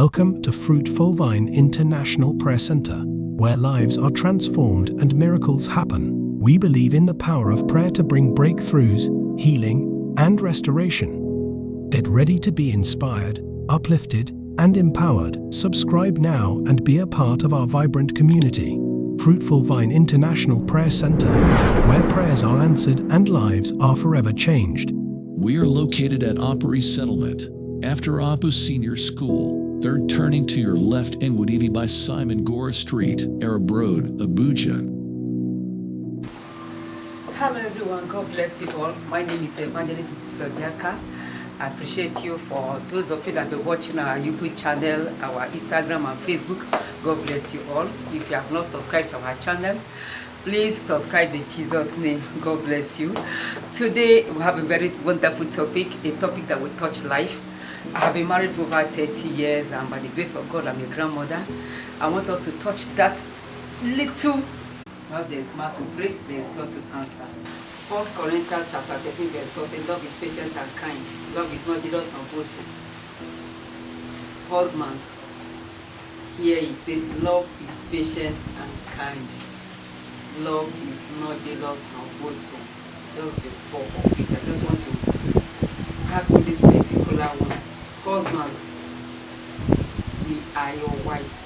Welcome to Fruitful Vine International Prayer Center, where lives are transformed and miracles happen. We believe in the power of prayer to bring breakthroughs, healing, and restoration. Get ready to be inspired, uplifted, and empowered. Subscribe now and be a part of our vibrant community. Fruitful Vine International Prayer Center, where prayers are answered and lives are forever changed. We are located at Opry Settlement, after Apu Senior School, third turning to your left in Wadivi by Simon Gora Street, Arab Road, Abuja. Hello everyone, God bless you all. My name is Evangelist Mrs. Odiaka. I appreciate you for those of you that have been watching our YouTube channel, our Instagram and Facebook. God bless you all. If you have not subscribed to our channel, please subscribe in Jesus' name. God bless you. Today we have a very wonderful topic, a topic that will touch life. I have been married for over 30 years and by the grace of God I'm a grandmother. I want us to touch that little. While there is mouth to pray, there is God to answer. 1 Corinthians chapter 13 verse 4 says, love is patient and kind. Love is not jealous nor boastful. Husbands, here it says, love is patient and kind. Love is not jealous nor boastful. Just verse 4 of it. I just want to cut with this particular one. Husbands, we are your wives.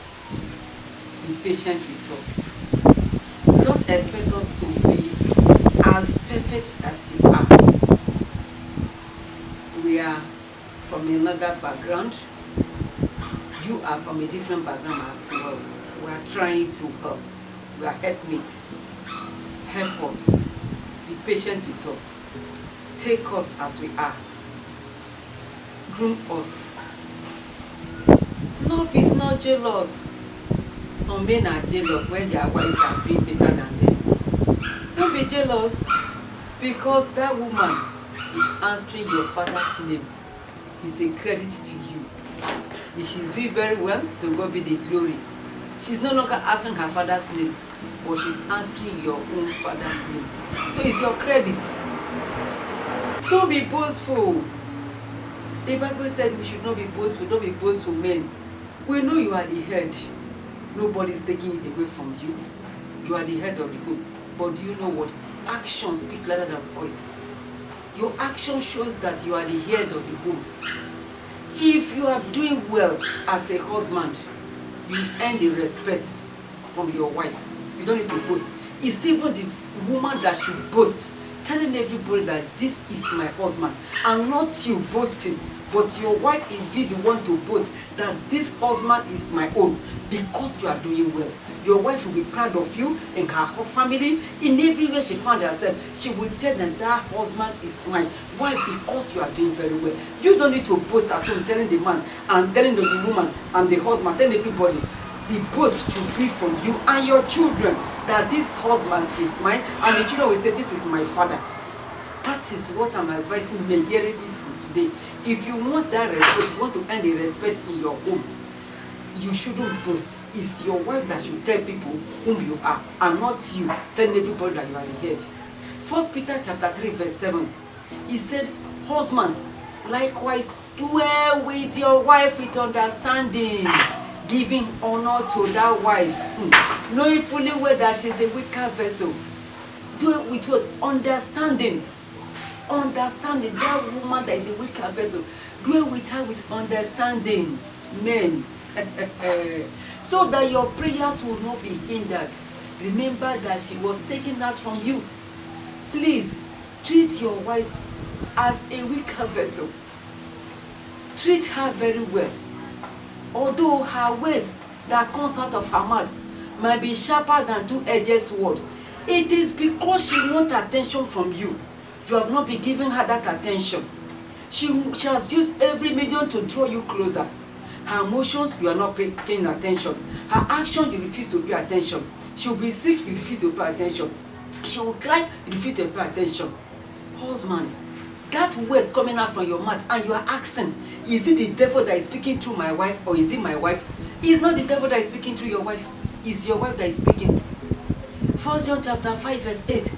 Be patient with us. Don't expect us to be as perfect as you are. We are from another background. You are from a different background as well. We are trying to help. We are helpmates. Help us. Be patient with us. Take us as we are. Groom us. Love is not jealous. Some men are jealous when their wives are doing better than them. Don't be jealous because that woman is answering your father's name. It's a credit to you. If she's doing very well, to God be the glory. She's no longer answering her father's name, but she's answering your own father's name. So it's your credit. Don't be boastful. The Bible said we should not be boastful. Don't be boastful, men. We know you are the head. Nobody's taking it away from you. You are the head of the home. But do you know what? Actions speak louder than voice. Your action shows that you are the head of the home. If you are doing well as a husband, you earn the respect from your wife. You don't need to boast. It's even the woman that should boast, telling everybody that this is my husband, and not you boasting, but your wife is the one to boast that this husband is my own, because you are doing well. Your wife will be proud of you and her family. In every way she found herself, she will tell them that husband is mine. Why? Because you are doing very well. You don't need to boast at home, telling the man and telling the woman and the husband, telling everybody. The boast should be from you and your children that this husband is mine, and the children will say, this is my father. That is what I'm advising men hearing me from today. If you want that respect, you want to earn the respect in your home, you shouldn't boast. It's your wife that should tell people whom you are, and not you telling everybody that you are the head. 1 Peter chapter 3 verse 7, he said, husband, likewise dwell with your wife with understanding, giving honor to that wife, knowing fully well that she is a weaker vessel. Do it with what? Understanding. Understanding. That woman that is a weaker vessel, do it with her with understanding. Men. So that your prayers will not be hindered. Remember that she was taken out from you. Please, treat your wife as a weaker vessel. Treat her very well. Although her words that comes out of her mouth might be sharper than two-edged sword, it is because she wants attention from you. You have not been giving her that attention. She has used every medium to draw you closer. Her emotions, you are not paying attention. Her action, you refuse to pay attention. She will be sick, you refuse to pay attention. She will cry, you refuse to pay attention. Husband, that words coming out from your mouth and you are asking, is it the devil that is speaking through my wife or is it my wife? It's not the devil that is speaking through your wife. It's your wife that is speaking. 1 John chapter 5 verse 8.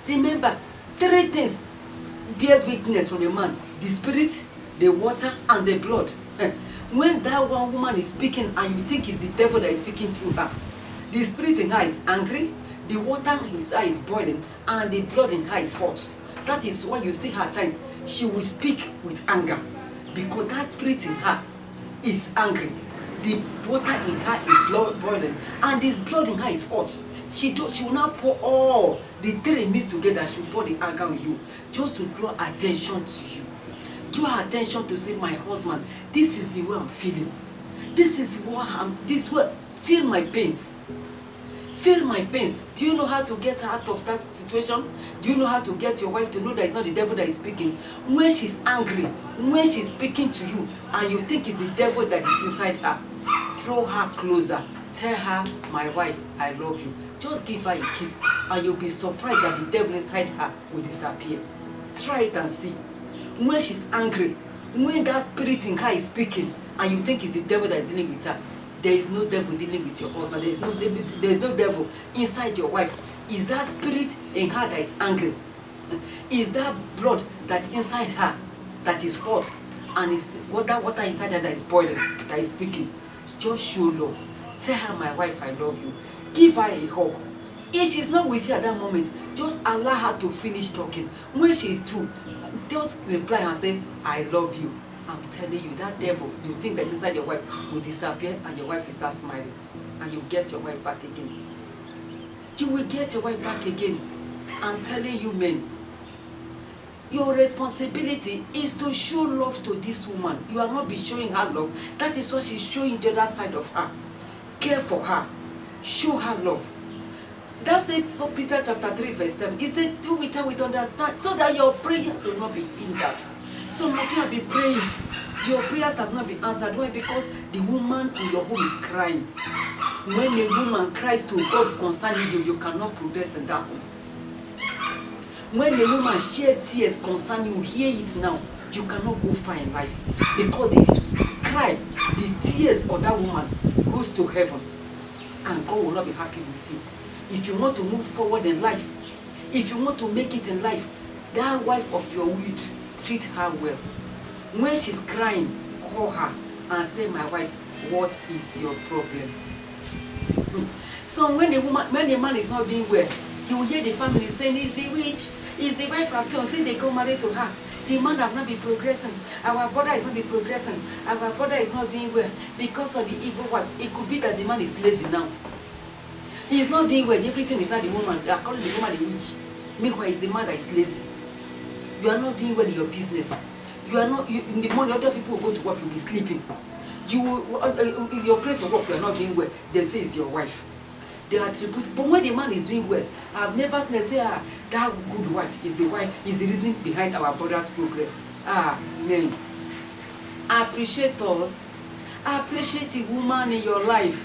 Remember, 3 things bears witness from a man: the spirit, the water, and the blood. When that one woman is speaking and you think it's the devil that is speaking through her, the spirit in her is angry, the water in his eye is boiling, and the blood in her is hot. That is why you see her at times, she will speak with anger, because that spirit in her is angry. The water in her is blood boiling, and the blood in her is hot. She will not pour all the three mixed together. She will pour the anger on you, just to draw attention to you. Draw attention to say, my husband, this is the way I'm feeling. This is what feel my pains. Feel my pains. Do you know how to get her out of that situation? Do you know how to get your wife to know that it's not the devil that is speaking? When she's angry, when she's speaking to you, and you think it's the devil that is inside her, draw her closer. Tell her, my wife, I love you. Just give her a kiss, and you'll be surprised that the devil inside her will disappear. Try it and see. When she's angry, when that spirit in her is speaking, and you think it's the devil that is dealing with her, there is no devil dealing with your husband. There is no devil inside your wife. Is that spirit in her that is angry? Is that blood that inside her that is hot, and is that water inside her that is boiling, that is speaking? Just show love. Tell her, my wife, I love you. Give her a hug. If she's not with you at that moment, just allow her to finish talking. When she is through, just reply and say, I love you. I'm telling you, that devil, you think that's inside your wife, will disappear, and your wife will start smiling. And you get your wife back again. You will get your wife back again. I'm telling you, men, your responsibility is to show love to this woman. You are not be showing her love. That is what she's showing the other side of her. Care for her. Show her love. That's it for Peter chapter 3 verse 7. He said, do with her with understand, so that your prayers will not be hindered. Some of you have been praying. Your prayers have not been answered. Why? Because the woman in your home is crying. When a woman cries to God concerning you, you cannot progress in that home. When a woman sheds tears concerning you, hear it now, you cannot go far in life. Because the cry, the tears of that woman goes to heaven, and God will not be happy with you. If you want to move forward in life, if you want to make it in life, that wife of your youth, treat her well. When she's crying, call her and say, my wife, what is your problem? So when a man is not doing well, you will hear the family saying, it's the witch, it's the wife of John. Say they go married to her. The man have not been progressing. Our brother is not been progressing. Our brother is not doing well because of the evil wife. It could be that the man is lazy now. He is not doing well. Everything is not the woman. They are calling the woman a witch. Meanwhile, it's the man that is lazy. You are not doing well in your business. You are not. In the morning, other people will go to work. You'll be sleeping. In your place of work, you are not doing well. They say it's your wife. They attribute. But when the man is doing well, I've never seen them say, that good wife is the reason behind our brother's progress. Man. Appreciate us. Appreciate the woman in your life.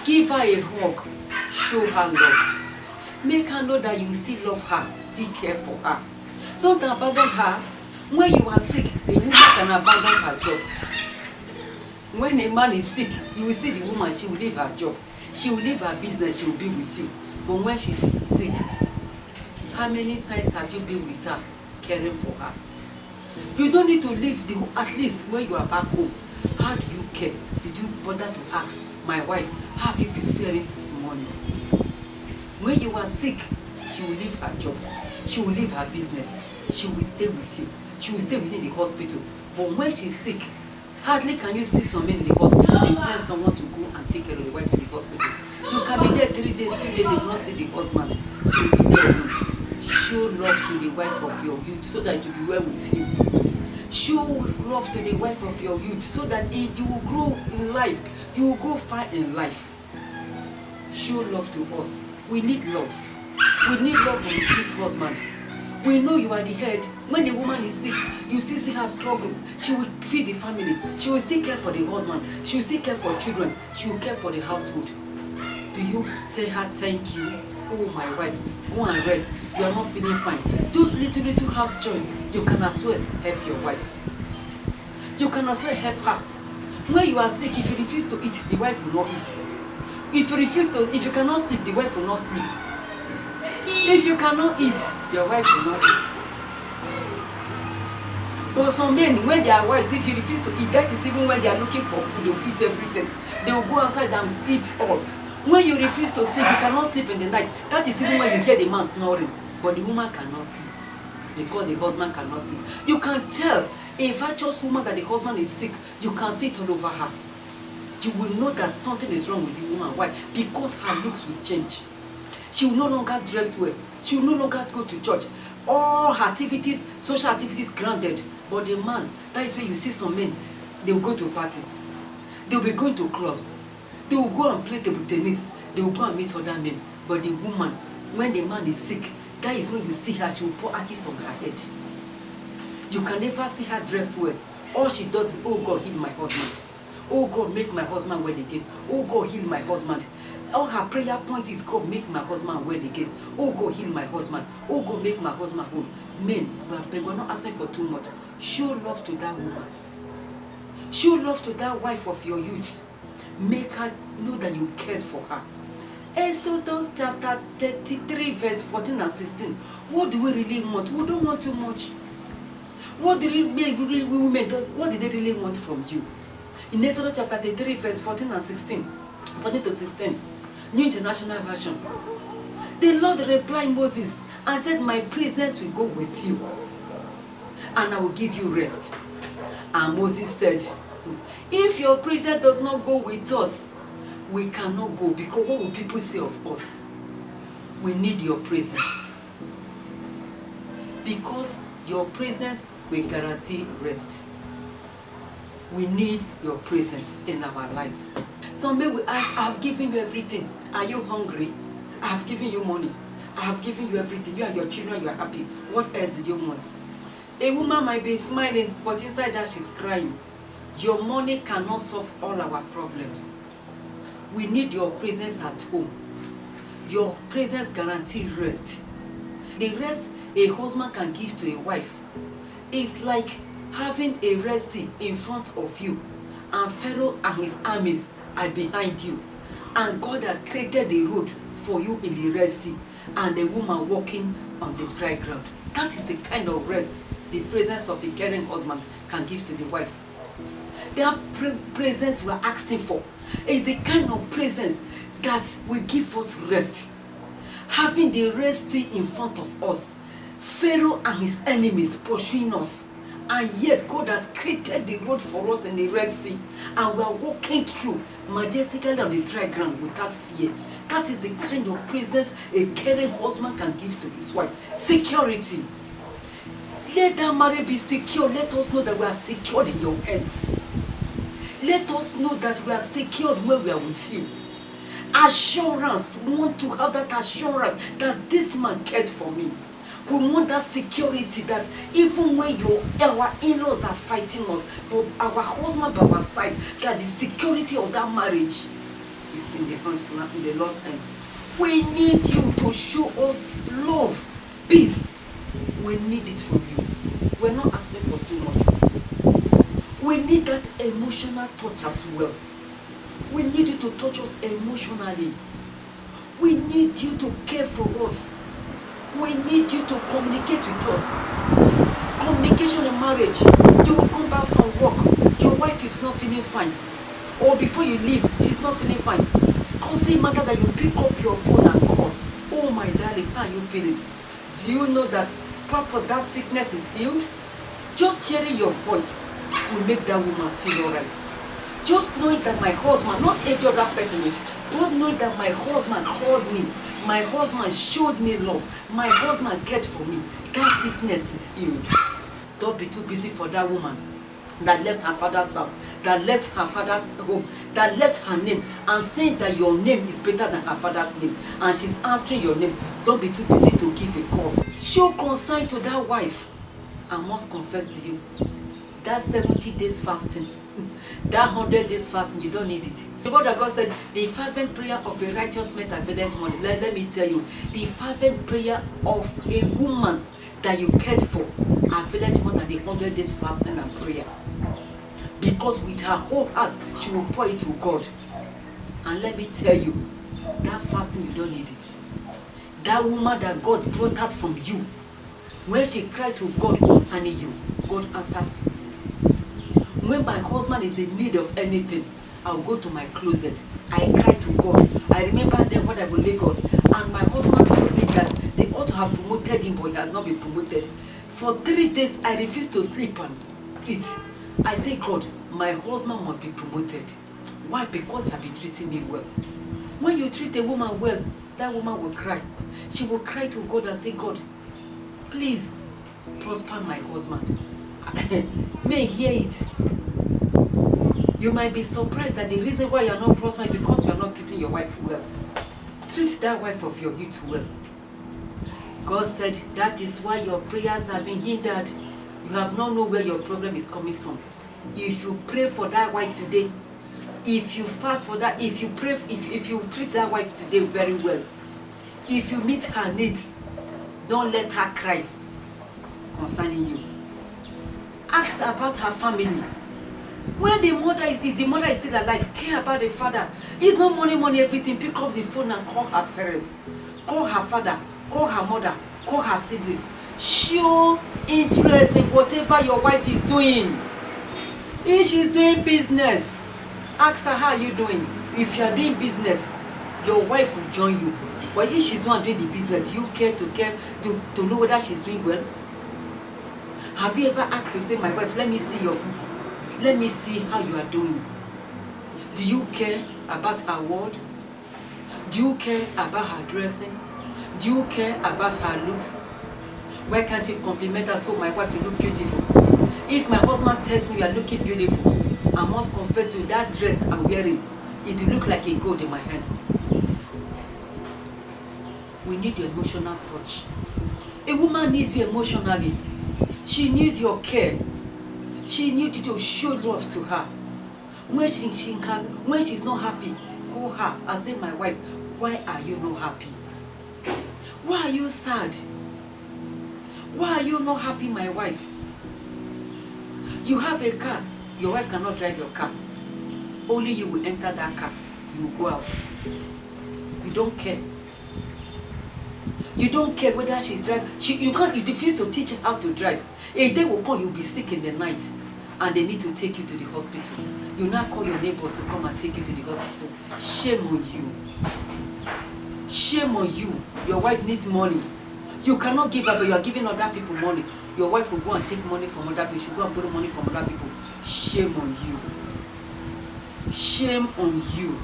Give her a hug. Show her love. Make her know that you still love her, still care for her. Don't abandon her. When you are sick, the woman can abandon her job. When a man is sick, you will see the woman, she will leave her job. She will leave her business, she will be with you. But when she's sick, how many times have you been with her, caring for her? You don't need to leave at least when you are back home. How do you care? Did you bother to ask, my wife, how have you been faring this morning? When you are sick, she will leave her job. She will leave her business. She will stay with you. She will stay within the hospital. But when she's sick, hardly can you see someone in the hospital. They send someone to go and take care of the wife in the hospital. You can be there 3 days, 2 days, they will not see the husband. She will be there alone. Show love to the wife of your youth so that you will be well with you. Show love to the wife of your youth so that you will grow in life. You will go far in life. Show love to us. We need love. We need love from this husband. We know you are the head. When the woman is sick, you still see her struggle. She will feed the family. She will still care for the husband. She will still care for children. She will care for the household. Do you tell her thank you? Oh, my wife, go and rest. You are not feeling fine. Those little house chores, you can as well help your wife. You can as well help her. When you are sick, if you refuse to eat, the wife will not eat. If you cannot sleep, the wife will not sleep. If you cannot eat, your wife will not eat. But some men, when their wives, if you refuse to eat, that is even when they are looking for food, they will eat everything. They will go outside and eat all. When you refuse to sleep, you cannot sleep in the night. That is even when you hear the man snoring. But the woman cannot sleep because the husband cannot sleep. You can tell a virtuous woman that the husband is sick. You can see it all over her. You will know that something is wrong with the woman. Why? Because her looks will change. She will no longer dress well. She will no longer go to church. All her activities, social activities granted. But the man, that is where you see some men, they will go to parties. They will be going to clubs. They will go and play table tennis. They will go and meet other men. But the woman, when the man is sick, that is when you see her, she will pour ashes on her head. You can never see her dressed well. All she does is, oh God, heal my husband. Oh God, make my husband well again. Oh God, heal my husband. All her prayer point is, God, make my husband well again. Oh God, heal my husband. Oh God, make my husband whole. Men, we're not asking for too much. Show love to that woman. Show love to that wife of your youth. Make her know that you care for her. Exodus chapter 33, verse 14 and 16. What do we really want? We don't want too much. What did what did they really want from you? In Exodus chapter 33, verse 14 and 16, 14 to 16, New International Version. The Lord replied Moses and said, my presence will go with you, and I will give you rest. And Moses said, if your presence does not go with us, we cannot go, because what will people say of us? We need your presence. Because your presence will guarantee rest. We need your presence in our lives. Some may we ask, I have given you everything. Are you hungry? I have given you money. I have given you everything. You and your children, you are happy. What else did you want? A woman might be smiling, but inside her she's crying. Your money cannot solve all our problems. We need your presence at home. Your presence guarantees rest. The rest a husband can give to a wife is like having a Red Sea in front of you, and Pharaoh and his armies are behind you, and God has created a road for you in the Red Sea, and a woman walking on the dry ground. That is the kind of rest the presence of a caring husband can give to the wife. That presence we're asking for is the kind of presence that will give us rest. Having the Red Sea in front of us, Pharaoh and his enemies pursuing us, and yet God has created the road for us in the Red Sea, and we are walking through majestically on the dry ground without fear. That is the kind of presence a caring husband can give to his wife. Security. Let that marriage be secure. Let us know that we are secured in your hands. Let us know that we are secured when we are with you. Assurance. We want to have that assurance that this man cared for me. We want that security that even when our in-laws are fighting us, but our husband by our side, that the security of that marriage is in the hands, in the Lord's hands. We need you to show us love, peace. We need it from you. We're not asking for too much. We need that emotional touch as well. We need you to touch us emotionally. We need you to care for us. We need you to communicate with us. Communication in marriage. You will come back from work. Your wife is not feeling fine. Or before you leave, she's not feeling fine. Doesn't matter that you pick up your phone and call. Oh my darling, how are you feeling? Do you know that part for that sickness is healed? Just sharing your voice will make that woman feel alright. Just knowing that my husband, not every other person, but knowing that my husband called me, my husband showed me love, my husband cared for me, that sickness is healed. Don't be too busy for that woman that left her father's house, that left her father's home, that left her name, and saying that your name is better than her father's name, and she's answering your name. Don't be too busy to give a call. Show concern to that wife. I must confess to you, that 70 days fasting, that 100 days fasting, you don't need it. The word of God said, the fervent prayer of a righteous man availeth much. Let me tell you, the fervent prayer of a woman that you cared for availeth more than the 100 days fasting and prayer. Because with her whole heart, she will pour it to God. And let me tell you, that fasting, you don't need it. That woman that God brought out from you, when she cried to God concerning you, God answers you. When my husband is in need of anything, I'll go to my closet. I cry to God. I remember then when I was in Lagos, and my husband told me that they ought to have promoted him, but he has not been promoted. For 3 days, I refused to sleep and eat. I say, God, my husband must be promoted. Why? Because he has been treating me well. When you treat a woman well, that woman will cry. She will cry to God and say, God, please prosper my husband. May hear it. You might be surprised that the reason why you are not prospering is because you are not treating your wife well. Treat that wife of your youth well. God said that is why your prayers have been hindered. You have not known where your problem is coming from. If you pray for that wife today, if you fast for that, if you pray, if you treat that wife today very well, if you meet her needs, don't let her cry concerning you. Ask about her family. When the mother is still alive, care about the father. It's not money, everything. Pick up the phone and call her parents. Call her father, call her mother, call her siblings. Show interest in whatever your wife is doing. If she's doing business, ask her, how are you doing? If you are doing business, your wife will join you. But if she's not doing the business, do you care to know whether she's doing well? Have you ever asked to say, my wife, let me see your book. Let me see how you are doing. Do you care about her word? Do you care about her dressing? Do you care about her looks? Why can't you compliment her so my wife will look beautiful? If my husband tells me you are looking beautiful, I must confess you that dress I'm wearing, it will look like a gold in my hands. We need your emotional touch. A woman needs you emotionally. She needs your care. She needs you to show love to her. When she's not happy, call her and say, my wife, why are you not happy? Why are you sad? Why are you not happy, my wife? You have a car. Your wife cannot drive your car. Only you will enter that car. You will go out. You don't care. You don't care whether she's driving. You refuse to teach her how to drive. A day will come, you'll be sick in the night, and they need to take you to the hospital. You now call your neighbors to come and take you to the hospital. Shame on you. Shame on you. Your wife needs money. You cannot give her, but you are giving other people money. Your wife will go and take money from other people. You should go and borrow money from other people. Shame on you. Shame on you.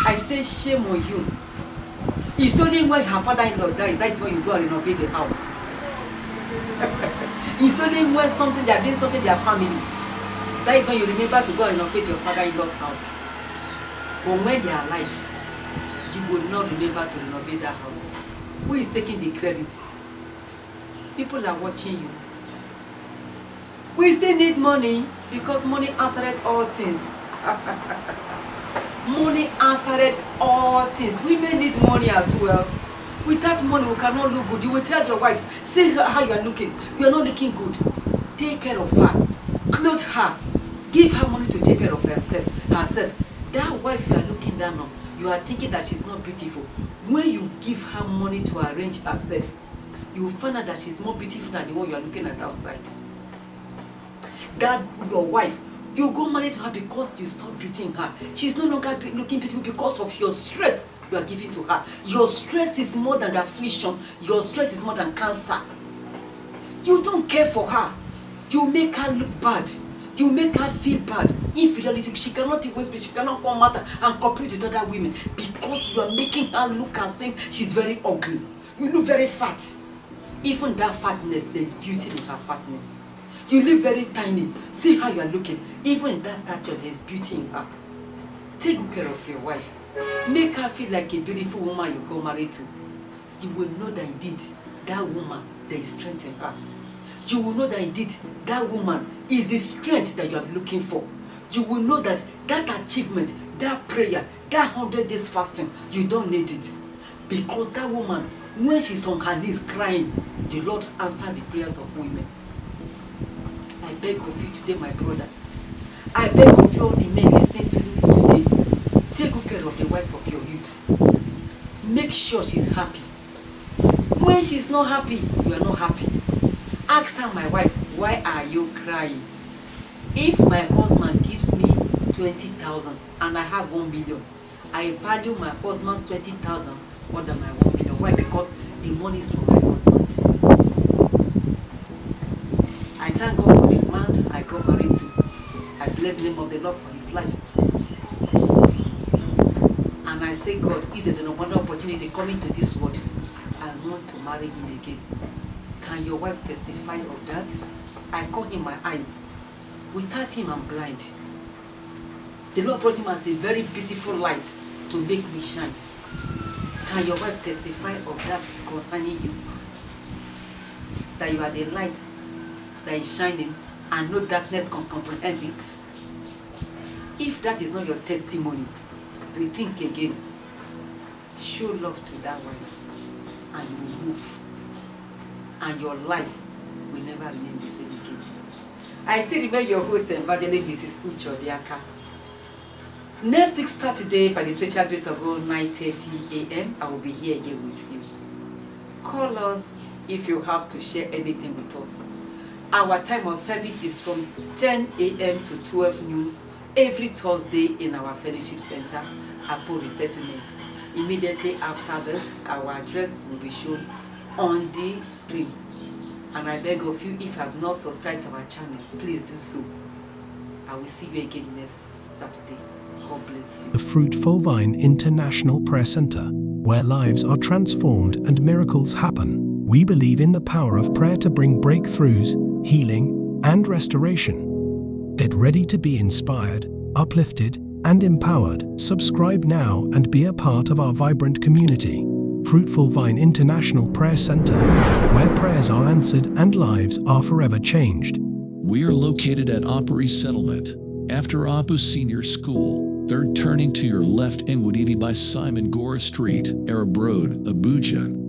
I say shame on you. It's only when her father-in-law dies, that's when you go and renovate the house. It's only when they are doing something to their family, that is when you remember to go and renovate your father-in-law's house. But when they are alive, you will not remember to renovate that house. Who is taking the credit? People are watching you. We still need money because money answered all things. Money answered all things. Women need money as well. Without money, we cannot look good. You will tell your wife, see how you are looking. You are not looking good. Take care of her. Clothe her. Give her money to take care of herself. That wife you are looking down on, you are thinking that she's not beautiful. When you give her money to arrange herself, you will find out that she's more beautiful than the one you are looking at outside. That your wife, you go marry to her because you stop beautying her. She's no longer looking beautiful because of your stress you are giving to her. Your stress is more than affliction. Your stress is more than cancer. You don't care for her. You make her look bad. You make her feel bad. Infidelity, she cannot even speak. She cannot come out and compete with other women because you are making her look and saying she's very ugly. You look very fat. Even that fatness, there's beauty in her fatness. You look very tiny. See how you are looking. Even in that stature, there's beauty in her. Take good care of your wife. Make her feel like a beautiful woman you go married to. You will know that indeed, that woman, there is strength in her. You will know that indeed, that woman is the strength that you are looking for. You will know that that achievement, that prayer, that 100 days fasting, you don't need it. Because that woman, when she's on her knees crying, the Lord answered the prayers of women. I beg of you today, my brother. I beg of you, all the men listening to me today. Take good care of the wife of your youth. Make sure she's happy. When she's not happy, you are not happy. Ask her, my wife, Why are you crying? If my husband gives me 20,000 and I have 1 million, I value my husband's 20,000 more than my 1 million. Why? Because the money is from my husband. I thank God for the man I got married to. I bless the name of the Lord for his life. And I say, God, if there's an abundant opportunity coming to this world, I want to marry him again. Can your wife testify of that? I call him my eyes. Without him, I'm blind. The Lord brought him as a very beautiful light to make me shine. Can your wife testify of that concerning you? That you are the light that is shining and no darkness can comprehend it. If that is not your testimony, rethink again. Show love to that wife and you will move. And your life will never remain the same again. I still remember your host and evangelist, Mrs. Ucho Diaka. Next week, Saturday, by the special grace of God, 9:30 a.m., I will be here again with you. Call us if you have to share anything with us. Our time of service is from 10 a.m. to 12 noon every Thursday in our fellowship center, Apo Resettlement. Immediately after this, our address will be shown on the screen. And I beg of you, if you have not subscribed to our channel, please do so. I will see you again next Saturday. God bless you. The Fruitful Vine International Prayer Center, where lives are transformed and miracles happen. We believe in the power of prayer to bring breakthroughs, healing, and restoration. Get ready to be inspired, uplifted, and empowered. Subscribe now and be a part of our vibrant community. Fruitful Vine International Prayer Center, where prayers are answered and lives are forever changed. We are located at Opry Settlement, after Apu Senior School, third turning to your left in Wadivi by Simon Gora Street, Arab Road, Abuja.